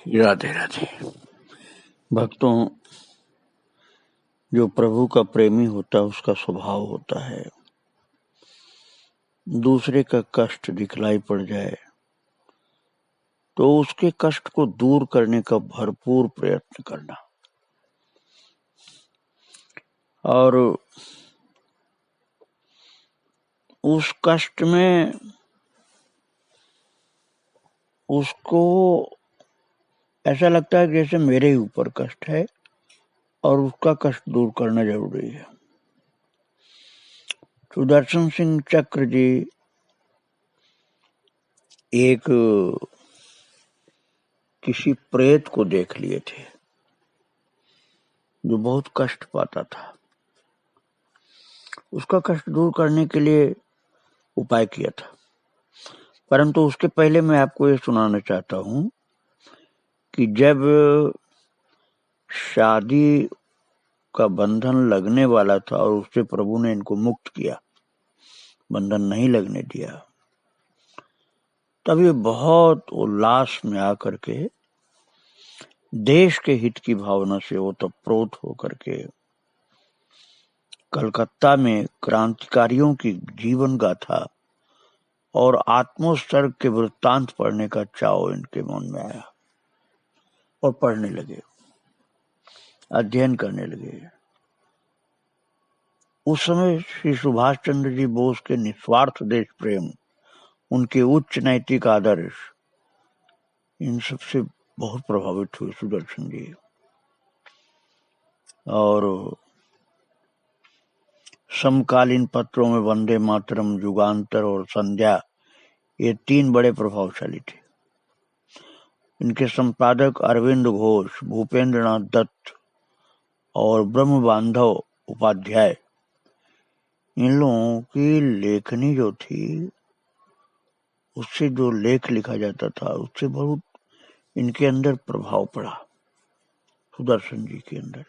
राधे राधे। भक्तों, जो प्रभु का प्रेमी होता है उसका स्वभाव होता है दूसरे का कष्ट दिखलाई पड़ जाए तो उसके कष्ट को दूर करने का भरपूर प्रयत्न करना, और उस कष्ट में उसको ऐसा लगता है जैसे मेरे ही ऊपर कष्ट है और उसका कष्ट दूर करना जरूरी है। सुदर्शन सिंह चक्र जी एक किसी प्रेत को देख लिए थे जो बहुत कष्ट पाता था। उसका कष्ट दूर करने के लिए उपाय किया था, परंतु उसके पहले मैं आपको ये सुनाना चाहता हूं कि जब शादी का बंधन लगने वाला था और उससे प्रभु ने इनको मुक्त किया, बंधन नहीं लगने दिया, तब ये बहुत उल्लास में आकर के देश के हित की भावना से ओतप्रोत होकर के कलकत्ता में क्रांतिकारियों की जीवन गाथा और आत्मोत्सर्ग के वृत्तांत पढ़ने का चाव इनके मन में आया और पढ़ने लगे, अध्ययन करने लगे। उस समय श्री सुभाष चंद्र जी बोस के निस्वार्थ देश प्रेम, उनके उच्च नैतिक आदर्श, इन सबसे बहुत प्रभावित हुए सुदर्शन जी। और समकालीन पत्रों में वंदे मातरम, युगांतर और संध्या, ये तीन बड़े प्रभावशाली थे। इनके संपादक अरविंद घोष, भूपेंद्र नाथ दत्त और ब्रह्म बांधव उपाध्याय, इन लोगों की लेखनी जो थी, उससे जो लेख लिखा जाता था उससे बहुत इनके अंदर प्रभाव पड़ा, सुदर्शन जी के अंदर।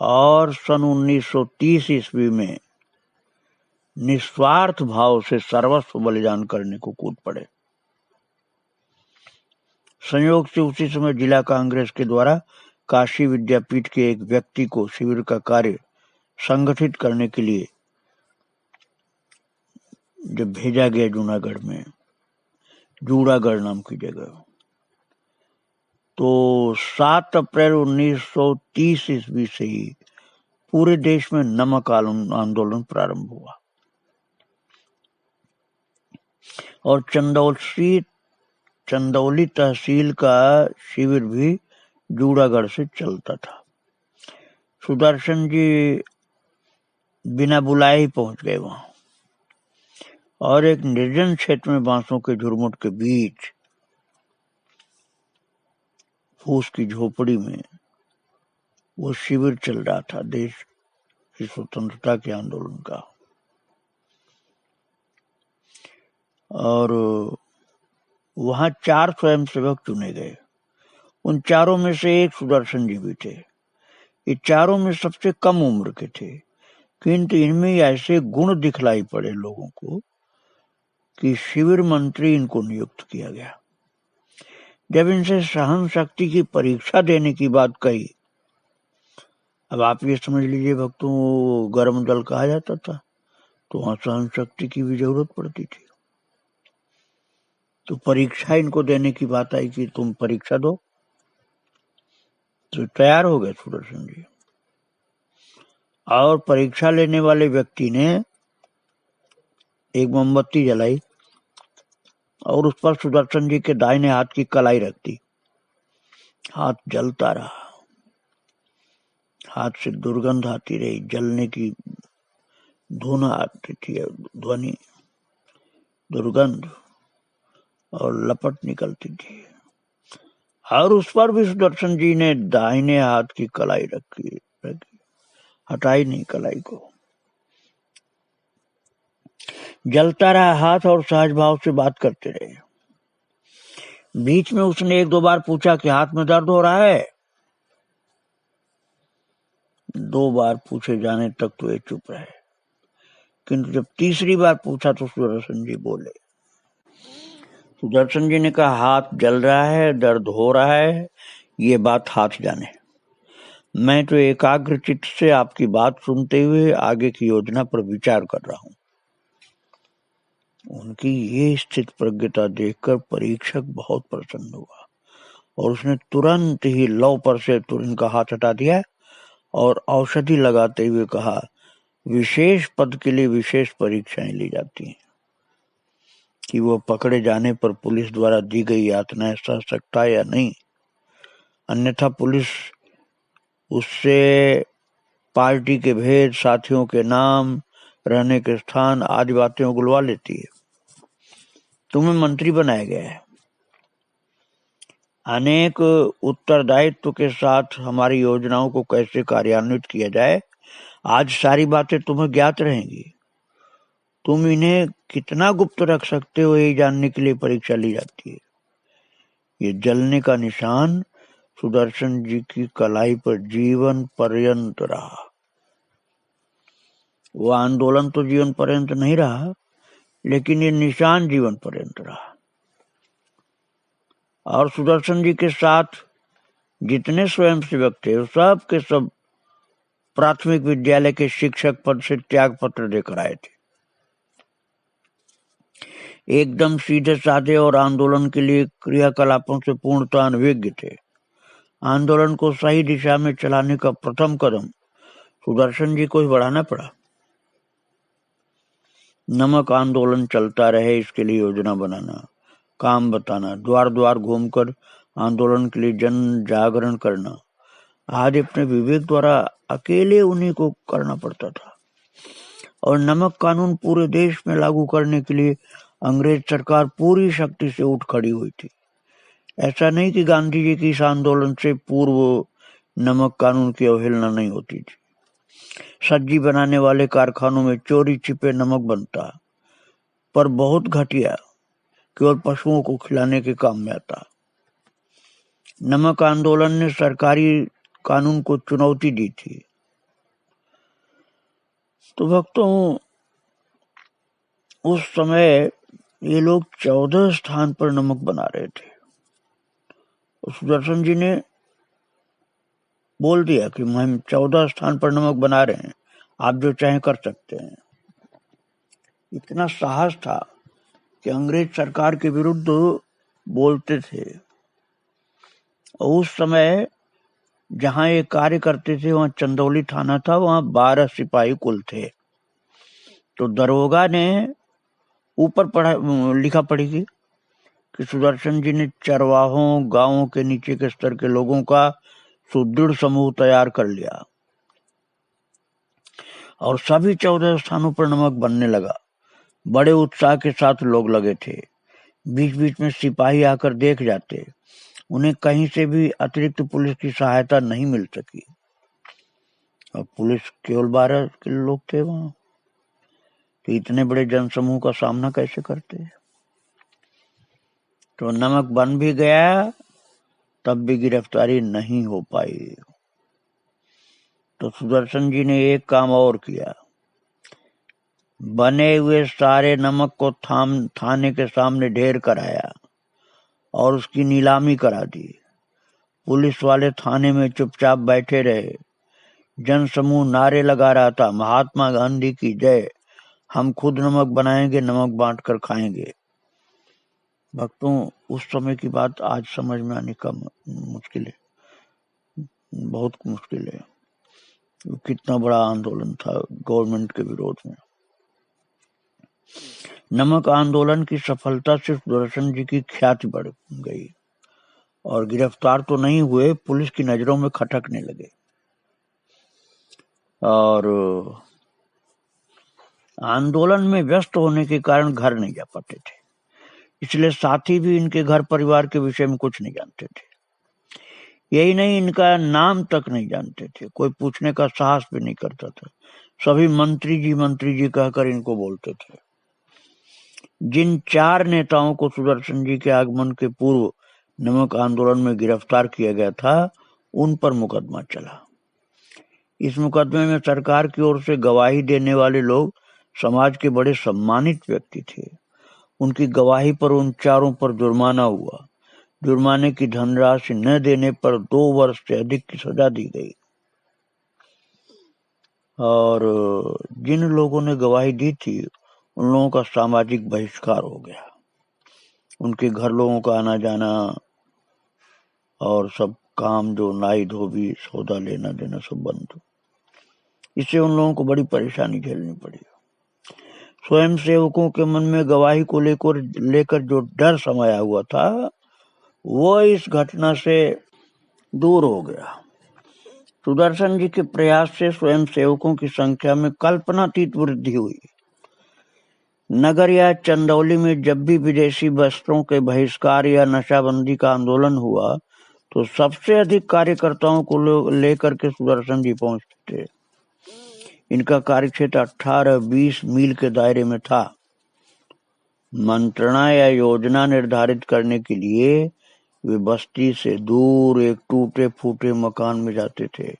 और सन 1930 ईस्वी में निस्वार्थ भाव से सर्वस्व बलिदान करने को कूद पड़े। संयोग से उसी समय जिला कांग्रेस के द्वारा काशी विद्यापीठ के एक व्यक्ति को शिविर का कार्य संगठित करने के लिए जब भेजा गया जूनागढ़ में, जूड़ागढ़ नाम की जगह, तो 7 अप्रैल 1930 ईस्वी से ही पूरे देश में नमक आंदोलन प्रारंभ हुआ और चंदौली तहसील का शिविर भी जूड़ागढ़ से चलता था। सुदर्शन जी बिना बुलाए ही पहुंच गए वहां और एक निर्जन क्षेत्र में बांसों के झुरमुट के बीच फूस की झोपड़ी में वो शिविर चल रहा था देश की स्वतंत्रता के आंदोलन का। और वहां 4 स्वयंसेवक चुने गए। उन चारों में से एक सुदर्शन जी भी थे। ये चारों में सबसे कम उम्र के थे, किंतु इनमें ऐसे गुण दिखलाई पड़े लोगों को कि शिविर मंत्री इनको नियुक्त किया गया। जब इनसे सहन शक्ति की परीक्षा देने की बात कही, अब आप ये समझ लीजिए भक्तों, गर्म जल कहा जाता था, तो वहां सहन शक्ति की भी जरूरत पड़ती थी। तो परीक्षा इनको देने की बात आई कि तुम परीक्षा दो, तो तैयार हो गए सुदर्शन जी। और परीक्षा लेने वाले व्यक्ति ने एक मोमबत्ती जलाई और उस पर सुदर्शन जी के दाहिने हाथ की कलाई रख दी। हाथ जलता रहा, हाथ से दुर्गंध आती रही, जलने की धुन आती थी, ध्वनि, दुर्गंध और लपट निकलती थी। और उस पर भी सुदर्शन जी ने दाहिने हाथ की कलाई रखी, हटाई नहीं कलाई को। जलता रहा हाथ और सहज भाव से बात करते रहे। बीच में उसने 1-2 बार पूछा कि हाथ में दर्द हो रहा है। 2 बार पूछे जाने तक तो ये चुप रहे, किंतु जब तीसरी बार पूछा तो सुदर्शन जी बोले। सुदर्शन जी ने कहा, हाथ जल रहा है, दर्द हो रहा है, ये बात हाथ जाने। मैं तो एकाग्र चित्त से आपकी बात सुनते हुए आगे की योजना पर विचार कर रहा हूं। उनकी ये स्थित प्रज्ञता देखकर परीक्षक बहुत प्रसन्न हुआ और उसने तुरंत ही लौ पर से तुरंत का हाथ हटा दिया और औषधि लगाते हुए कहा, विशेष पद के लिए विशेष परीक्षाएं ली जाती हैं कि वो पकड़े जाने पर पुलिस द्वारा दी गई यातनाएं सह सकता है या नहीं, अन्यथा पुलिस उससे पार्टी के भेद, साथियों के नाम, रहने के स्थान आदि बातें उगलवा लेती है। तुम्हें मंत्री बनाया गया है, अनेक उत्तरदायित्व के साथ हमारी योजनाओं को कैसे कार्यान्वित किया जाए, आज सारी बातें तुम्हें ज्ञात रहेंगी। तुम इन्हें कितना गुप्त रख सकते हो, यही जानने के लिए परीक्षा ली जाती है। ये जलने का निशान सुदर्शन जी की कलाई पर जीवन पर्यंत रहा। वो आंदोलन तो जीवन पर्यंत नहीं रहा, लेकिन ये निशान जीवन पर्यंत रहा। और सुदर्शन जी के साथ जितने स्वयंसेवक थे, सब के सब प्राथमिक विद्यालय के शिक्षक पद से त्याग पत्र देकर आए थे। एकदम सीधे साधे और आंदोलन के लिए क्रियाकलापों से पूर्णतः अनभिज्ञ थे। आंदोलन को सही दिशा में चलाने का प्रथम कदम सुदर्शन जी को ही बढ़ाना पड़ा। नमक आंदोलन चलता रहे, इसके लिए योजना बनाना, काम बताना, द्वार द्वार घूमकर आंदोलन के लिए जन जागरण करना आदि अपने विवेक द्वारा अकेले उन्हीं को करना पड़ता था। और नमक कानून पूरे देश में लागू करने के लिए अंग्रेज सरकार पूरी शक्ति से उठ खड़ी हुई थी। ऐसा नहीं कि गांधी जी की इस आंदोलन से पूर्व नमक कानून की अवहेलना नहीं होती थी। सब्जी बनाने वाले कारखानों में चोरी छिपे नमक बनता, पर बहुत घटिया, केवल पशुओं को खिलाने के काम में आता। नमक आंदोलन ने सरकारी कानून को चुनौती दी थी। तो भक्तों, उस समय ये लोग 14 स्थान पर नमक बना रहे थे। सुदर्शन जी ने बोल दिया कि हम 14 स्थान पर नमक बना रहे हैं, आप जो चाहें कर सकते हैं। इतना साहस था कि अंग्रेज सरकार के विरुद्ध बोलते थे। उस समय जहां ये कार्य करते थे वहां चंदौली थाना था, वहां 12 सिपाही कुल थे। तो दरोगा ने ऊपर लिखा पढ़ी कि सुदर्शन जी ने चरवाहों, गांवों के नीचे के स्तर के लोगों का सुदृढ़ समूह तैयार कर लिया और सभी 14 स्थानों पर नमक बनने लगा। बड़े उत्साह के साथ लोग लगे थे। बीच बीच में सिपाही आकर देख जाते, उन्हें कहीं से भी अतिरिक्त पुलिस की सहायता नहीं मिल सकी। और पुलिस केवल 12 के लोग थे वहां, तो इतने बड़े जनसमूह का सामना कैसे करते। तो नमक बन भी गया, तब भी गिरफ्तारी नहीं हो पाई। तो सुदर्शन जी ने एक काम और किया, बने हुए सारे नमक को थाने के सामने ढेर कराया और उसकी नीलामी करा दी। पुलिस वाले थाने में चुपचाप बैठे रहे। जनसमूह नारे लगा रहा था, महात्मा गांधी की जय, हम खुद नमक बनाएंगे, नमक बांट कर खाएंगे। भक्तों, उस समय की बात आज समझ में आने का मुश्किल है, बहुत मुश्किल है। कितना बड़ा आंदोलन था गवर्नमेंट के विरोध में। नमक आंदोलन की सफलता से सुदर्शन जी की ख्याति बढ़ गई और गिरफ्तार तो नहीं हुए, पुलिस की नजरों में खटकने लगे और आंदोलन में व्यस्त होने के कारण घर नहीं जा पाते थे। इसलिए साथी भी इनके घर परिवार के विषय में कुछ नहीं जानते थे। यही नहीं, इनका नाम तक नहीं जानते थे। कोई पूछने का साहस भी नहीं करता था। सभी मंत्री जी कहकर इनको बोलते थे। जिन 4 नेताओं को सुदर्शन जी के आगमन के पूर्व नमक आंदोलन में गिरफ्तार किया गया था, उन पर मुकदमा चला। इस मुकदमे में सरकार की ओर से गवाही देने वाले लोग समाज के बड़े सम्मानित व्यक्ति थे। उनकी गवाही पर उन चारों पर जुर्माना हुआ। जुर्माने की धनराशि न देने पर 2 वर्ष से अधिक की सजा दी गई। और जिन लोगों ने गवाही दी थी उन लोगों का सामाजिक बहिष्कार हो गया। उनके घर लोगों का आना जाना और सब काम, जो नाई धोबी, सौदा लेना देना, सब बंद। इससे उन लोगों को बड़ी परेशानी झेलनी पड़ी। स्वयं सेवकों के मन में गवाही को लेकर जो डर समाया हुआ था वो इस घटना से दूर हो गया। सुदर्शन जी के प्रयास से स्वयं सेवकों की संख्या में कल्पनातीत वृद्धि हुई। नगर या चंदौली में जब भी विदेशी वस्त्रों के बहिष्कार या नशाबंदी का आंदोलन हुआ तो सबसे अधिक कार्यकर्ताओं को लेकर के सुदर्शन जी पहुंचते। इनका कार्यक्षेत्र 18-20 मील के दायरे में था। मंत्रणा या योजना निर्धारित करने के लिए वे बस्ती से दूर एक टूटे फूटे मकान में जाते थे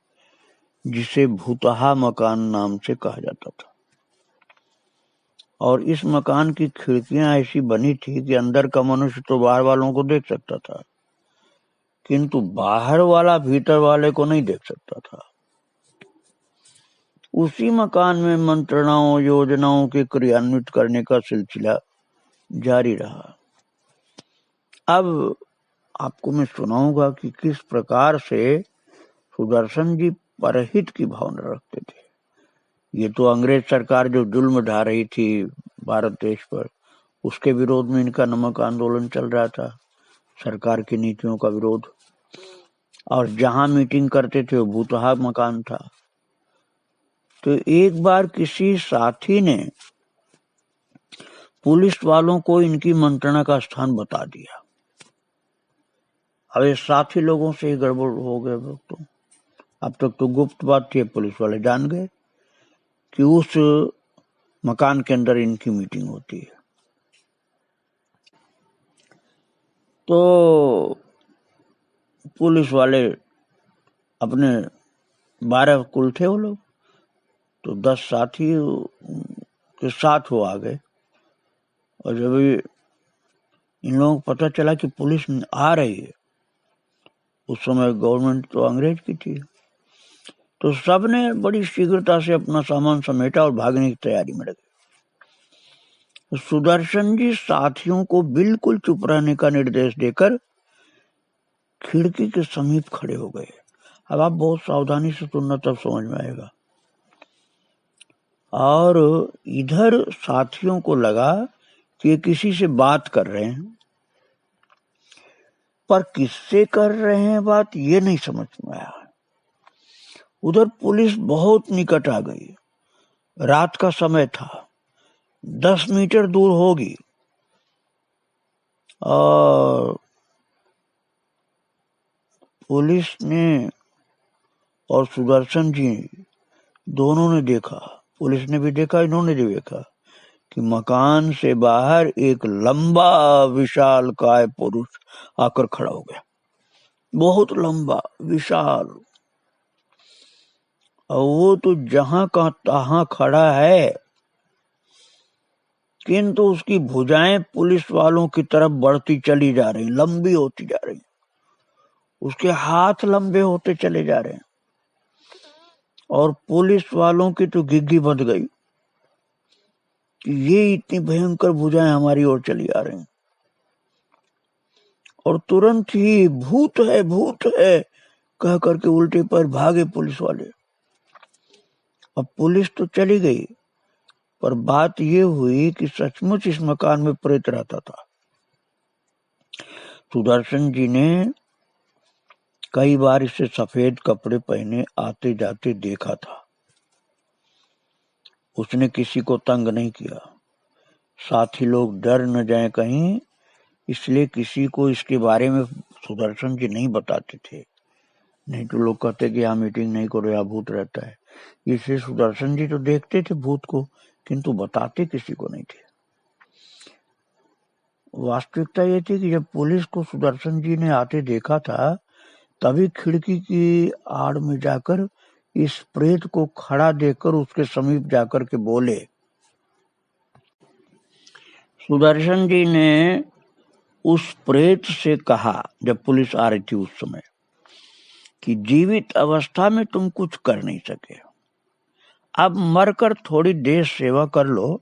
जिसे भूतहा मकान नाम से कहा जाता था। और इस मकान की खिड़कियां ऐसी बनी थी कि अंदर का मनुष्य तो बाहर वालों को देख सकता था, किंतु बाहर वाला भीतर वाले को नहीं देख सकता था। उसी मकान में मंत्रणाओं योजनाओं के क्रियान्वित करने का सिलसिला जारी रहा। अब आपको मैं सुनाऊंगा कि किस प्रकार से सुदर्शन जी परहित की भावना रखते थे। ये तो अंग्रेज सरकार जो जुल्म ढा रही थी भारत देश पर, उसके विरोध में इनका नमक आंदोलन चल रहा था, सरकार की नीतियों का विरोध। और जहां मीटिंग करते थे वो भूतहा मकान था। तो एक बार किसी साथी ने पुलिस वालों को इनकी मंत्रणा का स्थान बता दिया। अब ये साथी लोगों से ही गड़बड़ हो गए। तो अब तक तो गुप्त बात थी, पुलिस वाले जान गए कि उस मकान के अंदर इनकी मीटिंग होती है। तो पुलिस वाले अपने 12 कुल थे वो लोग, तो 10 साथी के साथ वो आ गए। और जब इन लोगों को पता चला कि पुलिस आ रही है, उस समय गवर्नमेंट तो अंग्रेज की थी, तो सबने बड़ी शीघ्रता से अपना सामान समेटा और भागने की तैयारी में लगे। सुदर्शन जी साथियों को बिल्कुल चुप रहने का निर्देश देकर खिड़की के समीप खड़े हो गए। अब आप बहुत सावधानी से सुनना, तब समझ में आएगा। और इधर साथियों को लगा कि किसी से बात कर रहे हैं, पर किससे कर रहे हैं बात ये नहीं समझ में आया। उधर पुलिस बहुत निकट आ गई। रात का समय था, 10 मीटर दूर होगी। और पुलिस ने और सुदर्शन जी दोनों ने देखा, पुलिस ने भी देखा, इन्होंने भी देखा कि मकान से बाहर एक लंबा विशाल काय पुरुष आकर खड़ा हो गया। बहुत लंबा, विशाल। और वो तो जहां का तहां खड़ा है, किंतु उसकी भुजाएं पुलिस वालों की तरफ बढ़ती चली जा रही, लंबी होती जा रही। उसके हाथ लंबे होते चले जा रहे हैं। और पुलिस वालों की तो घिघी बंध गई कि ये इतनी भयंकर भुजाएं हमारी ओर चली आ रही। और तुरंत ही भूत है कह करके उल्टे पर भागे पुलिस वाले। अब पुलिस तो चली गई, पर बात ये हुई कि सचमुच इस मकान में प्रेत रहता था। सुदर्शन जी ने कई बार इसे सफेद कपड़े पहने आते जाते देखा था। उसने किसी को तंग नहीं किया। साथी लोग डर न जाए कहीं, इसलिए किसी को इसके बारे में सुदर्शन जी नहीं बताते थे। नहीं तो लोग कहते कि यहाँ मीटिंग नहीं करो, यहाँ भूत रहता है। इसलिए सुदर्शन जी तो देखते थे भूत को, किंतु बताते किसी को नहीं थे। वास्तविकता ये थी कि जब पुलिस को सुदर्शन जी ने आते देखा था, तभी खिड़की की आड़ में जाकर इस प्रेत को खड़ा देखकर उसके समीप जाकर के बोले। सुदर्शन जी ने उस प्रेत से कहा, जब पुलिस आ रही थी उस समय, कि जीवित अवस्था में तुम कुछ कर नहीं सके, अब मरकर थोड़ी देश सेवा कर लो,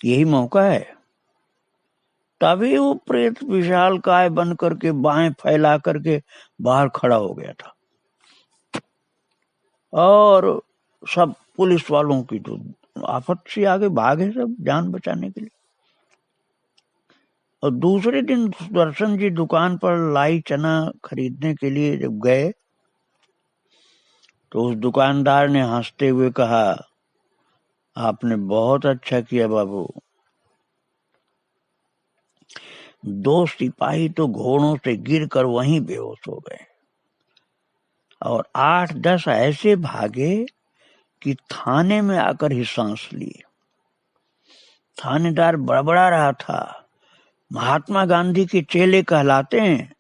यही मौका है। तभी वो प्रेत विशाल काय बन करके बाहें फैला करके बाहर खड़ा हो गया था, और सब पुलिस वालों की तो आफत से आगे भागे सब जान बचाने के लिए। और दूसरे दिन सुदर्शन जी दुकान पर लाई चना खरीदने के लिए जब गए तो उस दुकानदार ने हंसते हुए कहा, आपने बहुत अच्छा किया बाबू, 2 सिपाही तो घोड़ों से गिरकर वहीं बेहोश हो गए और 8-10 ऐसे भागे कि थाने में आकर ही सांस लिए। थानेदार बड़बड़ा रहा था, महात्मा गांधी के चेले कहलाते हैं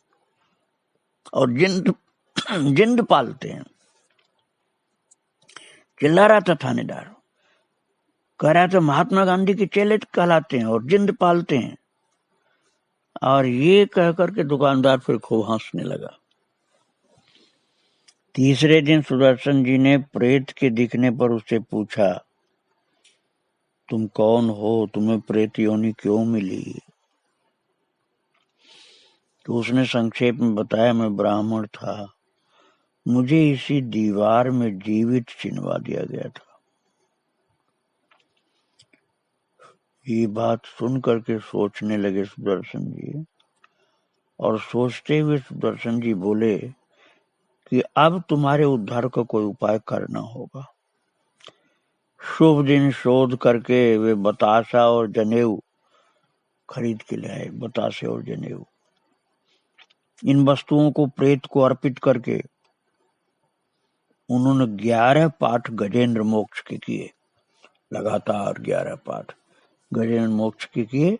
और जिंद पालते हैं। चिल्ला रहा था थानेदार, कह रहा था महात्मा गांधी के चेले कहलाते हैं और जिंद पालते हैं। और ये कह करके दुकानदार फिर खूब हंसने लगा। तीसरे दिन सुदर्शन जी ने प्रेत के दिखने पर उससे पूछा, तुम कौन हो, तुम्हें प्रेत योनि क्यों मिली? तो उसने संक्षेप में बताया, मैं ब्राह्मण था, मुझे इसी दीवार में जीवित चिनवा दिया गया था। ये बात सुन करके सोचने लगे सुदर्शन जी, और सोचते हुए सुदर्शन जी बोले कि अब तुम्हारे उद्धार का कोई उपाय करना होगा। शुभ दिन शोध करके वे बतासा और जनेऊ खरीद के ले आए। बतासे और जनेऊ, इन वस्तुओं को प्रेत को अर्पित करके उन्होंने 11 पाठ गजेंद्र मोक्ष के किए, लगातार 11 पाठ गजेंद्र मोक्ष के किए,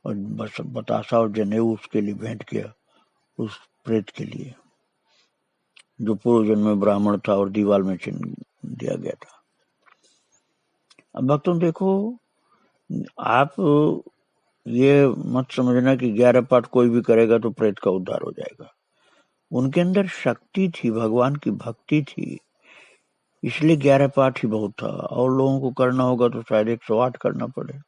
और बस बतासा और जनेऊ उसके लिए भेंट किया, उस प्रेत के लिए जो पूर्व जन्म में ब्राह्मण था और दीवार में चिन्ह दिया गया था। अब भक्तों देखो, आप ये मत समझना कि 11 पाठ कोई भी करेगा तो प्रेत का उद्धार हो जाएगा। उनके अंदर शक्ति थी, भगवान की भक्ति थी, इसलिए 11 पाठ ही बहुत था। और लोगों को करना होगा तो शायद 108 करना पड़े।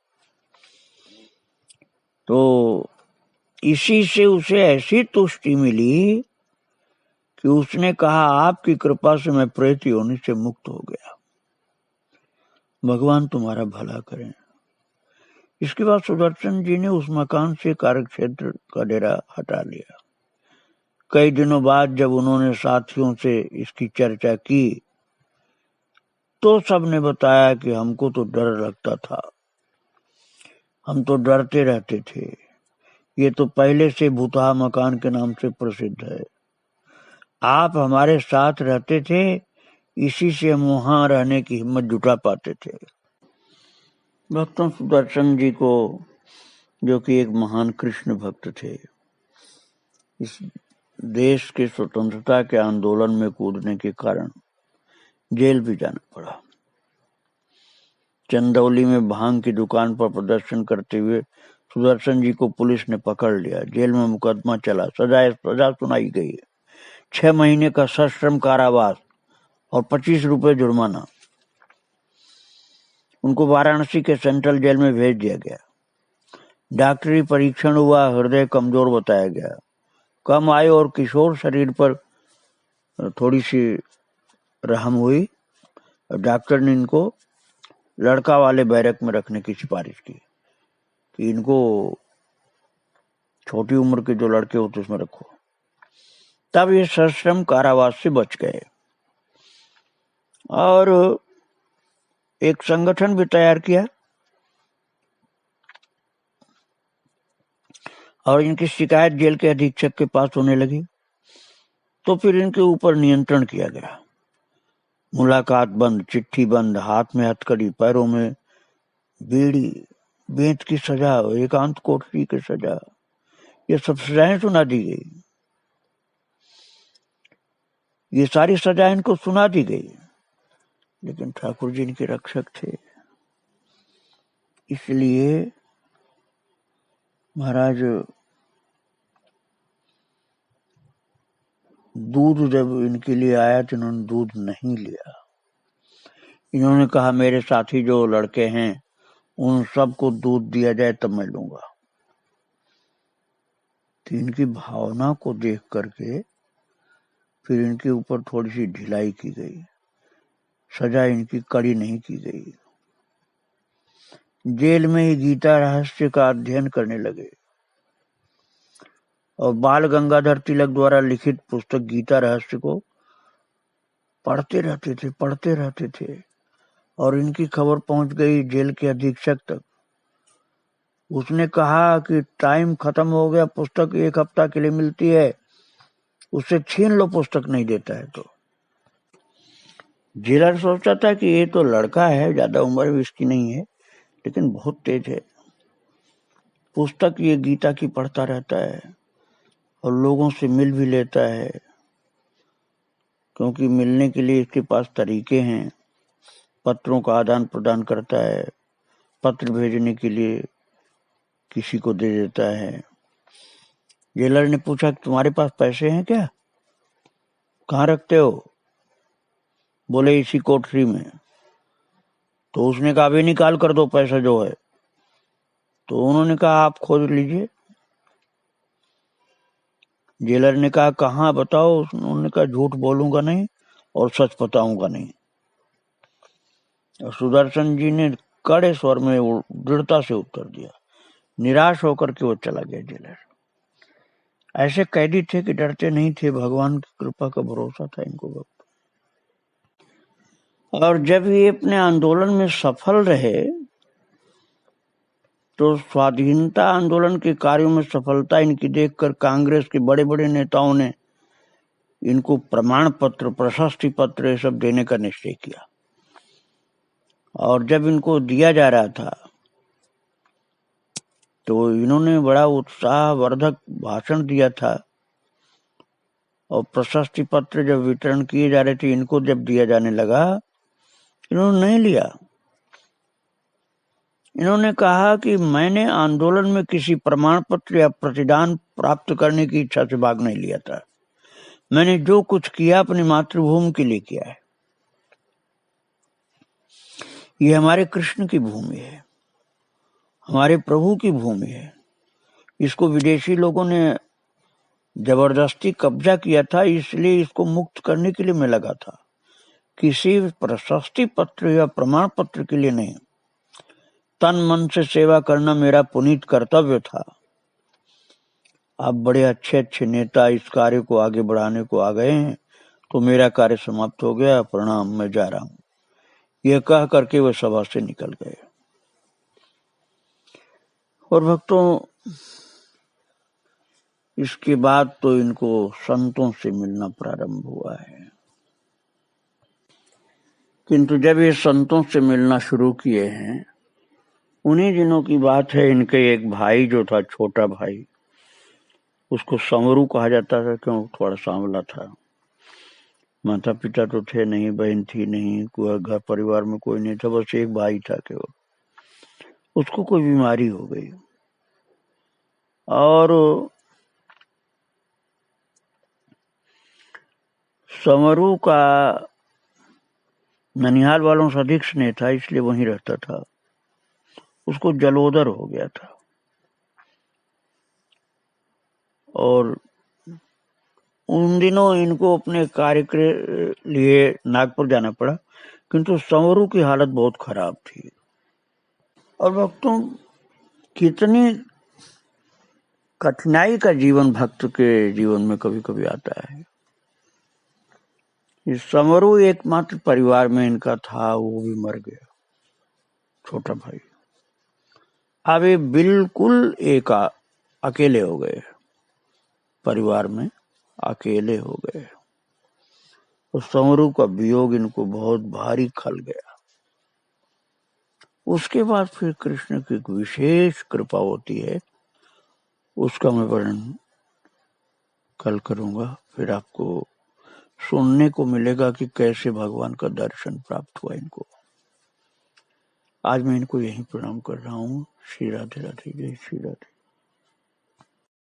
तो इसी से उसे ऐसी तुष्टि मिली कि उसने कहा, आपकी कृपा से मैं प्रेत योनि से मुक्त हो गया, भगवान तुम्हारा भला करें। इसके बाद सुदर्शन जी ने उस मकान से कार्यक्षेत्र का डेरा हटा लिया। कई दिनों बाद जब उन्होंने साथियों से इसकी चर्चा की तो सबने बताया कि हमको तो डर लगता था, हम तो डरते रहते थे, ये तो पहले से भूतहा मकान के नाम से प्रसिद्ध है, आप हमारे साथ रहते थे, इसी से हम वहां रहने की हिम्मत जुटा पाते थे। भक्तों, सुदर्शन जी को, जो कि एक महान कृष्ण भक्त थे, इस देश के स्वतंत्रता के आंदोलन में कूदने के कारण जेल भी जाना पड़ा। चंदौली में भांग की दुकान पर प्रदर्शन करते हुए सुदर्शन जी को पुलिस ने पकड़ लिया। जेल में मुकदमा चला, सजा सुनाई गई, 6 महीने का सश्रम कारावास और 25 रुपए जुर्माना। उनको वाराणसी के सेंट्रल जेल में भेज दिया गया। डॉक्टरी परीक्षण हुआ, हृदय कमजोर बताया गया, कम आयु और किशोर शरीर पर थोड़ी सी रहम हुई। डॉक्टर ने इनको लड़का वाले बैरक में रखने की सिफारिश की कि इनको छोटी उम्र के जो लड़के होते उसमें रखो। तब ये सश्रम कारावास से बच गए और एक संगठन भी तैयार किया और इनकी शिकायत जेल के अधीक्षक के पास होने लगी। तो फिर इनके ऊपर नियंत्रण किया गया। मुलाकात बंद, चिट्ठी बंद, हाथ में हथकड़ी, पैरों में बीड़ी, बेंत की सजा, एकांत कोठरी की सजा, ये सब सजाएं सुना दी गई। ये सारी सजा इनको सुना दी गई, लेकिन ठाकुर जी इनके रक्षक थे, इसलिए महाराज दूध जब इनके लिए आया तो इन्होंने दूध नहीं लिया। इन्होंने कहा मेरे साथी जो लड़के हैं उन सबको दूध दिया जाए तब मैं लूंगा। तो इनकी भावना को देख करके फिर इनके ऊपर थोड़ी सी ढिलाई की गई, सजा इनकी कड़ी नहीं की गई। जेल में ही गीता रहस्य का अध्ययन करने लगे और बाल गंगाधर तिलक द्वारा लिखित पुस्तक गीता रहस्य को पढ़ते रहते थे और इनकी खबर पहुंच गई जेल के अधीक्षक तक। उसने कहा कि टाइम खत्म हो गया, पुस्तक 1 हफ्ता के लिए मिलती है, उससे छीन लो, पुस्तक नहीं देता है तो। जेलर सोचता था कि ये तो लड़का है, ज्यादा उम्र भी इसकी नहीं है, लेकिन बहुत तेज है। पुस्तक ये गीता की पढ़ता रहता है और लोगों से मिल भी लेता है, क्योंकि मिलने के लिए इसके पास तरीके हैं। पत्रों का आदान प्रदान करता है, पत्र भेजने के लिए किसी को दे देता है। जेलर ने पूछा तुम्हारे पास पैसे हैं क्या? कहाँ रखते हो? बोले इसी कोठरी में। तो उसने कहा अभी निकाल कर दो पैसा जो है। तो उन्होंने कहा आप खोज लीजिए। जेलर ने कहा कहाँ बताओ? उन्होंने कहा झूठ बोलूंगा नहीं और सच बताऊंगा नहीं। और सुदर्शन जी ने कड़े स्वर में दृढ़ता से उत्तर दिया। निराश होकर के वो चला गया जेलर। ऐसे कैदी थे कि डरते नहीं थे, भगवान की कृपा का भरोसा था इनको वक्त। और जब ये अपने आंदोलन में सफल रहे तो स्वाधीनता आंदोलन के कार्यों में सफलता इनकी देखकर कांग्रेस के बड़े बड़े नेताओं ने इनको प्रमाण पत्र, प्रशस्ति पत्र ये सब देने का निश्चय किया। और जब इनको दिया जा रहा था तो इन्होंने बड़ा उत्साहवर्धक भाषण दिया था। और प्रशस्ति पत्र जब वितरण किए जा रहे थे, इनको जब दिया जाने लगा, इन्होंने नहीं लिया। इन्होंने कहा कि मैंने आंदोलन में किसी प्रमाण पत्र या प्रतिदान प्राप्त करने की इच्छा से भाग नहीं लिया था। मैंने जो कुछ किया अपनी मातृभूमि के लिए किया है। ये हमारे कृष्ण की भूमि है, हमारे प्रभु की भूमि है। इसको विदेशी लोगों ने जबरदस्ती कब्जा किया था, इसलिए इसको मुक्त करने के लिए मैं लगा था, किसी प्रशस्ति पत्र या प्रमाण पत्र के लिए नहीं। तन मन से सेवा करना मेरा पुनीत कर्तव्य था। आप बड़े अच्छे अच्छे नेता इस कार्य को आगे बढ़ाने को आ गए हैं, तो मेरा कार्य समाप्त हो गया, प्रणाम, मैं जा रहा हूं। यह कह करके वे सभा से निकल गए। और भक्तों, इसके बाद तो इनको संतों से मिलना प्रारंभ हुआ है। किंतु जब ये संतों से मिलना शुरू किए हैं, उन्हीं दिनों की बात है, इनके एक भाई जो था, छोटा भाई, उसको समरू कहा जाता था, क्यों थोड़ा सांवला था। माता पिता तो थे नहीं, बहन थी नहीं, कोई घर परिवार में कोई नहीं था, बस एक भाई था केवल। उसको कोई बीमारी हो गई और समरू का ननिहाल वालों से अधिक स्नेह था, इसलिए वहीं रहता था। उसको जलोदर हो गया था और उन दिनों इनको अपने कार्य के लिए नागपुर जाना पड़ा, किंतु समरू की हालत बहुत खराब थी। और भक्तों, कितनी कठिनाई का जीवन भक्त के जीवन में कभी कभी आता है। इस समरू एकमात्र परिवार में इनका था, वो भी मर गया, छोटा भाई। अब ये बिल्कुल अकेले हो गए, परिवार में अकेले हो गए। तो समरू का वियोग इनको बहुत भारी खल गया। उसके बाद फिर कृष्ण की एक विशेष कृपा होती है, उसका मैं वर्णन कल करूंगा। फिर आपको सुनने को मिलेगा कि कैसे भगवान का दर्शन प्राप्त हुआ इनको। आज मैं इनको यहीं प्रणाम कर रहा हूँ। श्री राधे राधे, जय श्री राधे।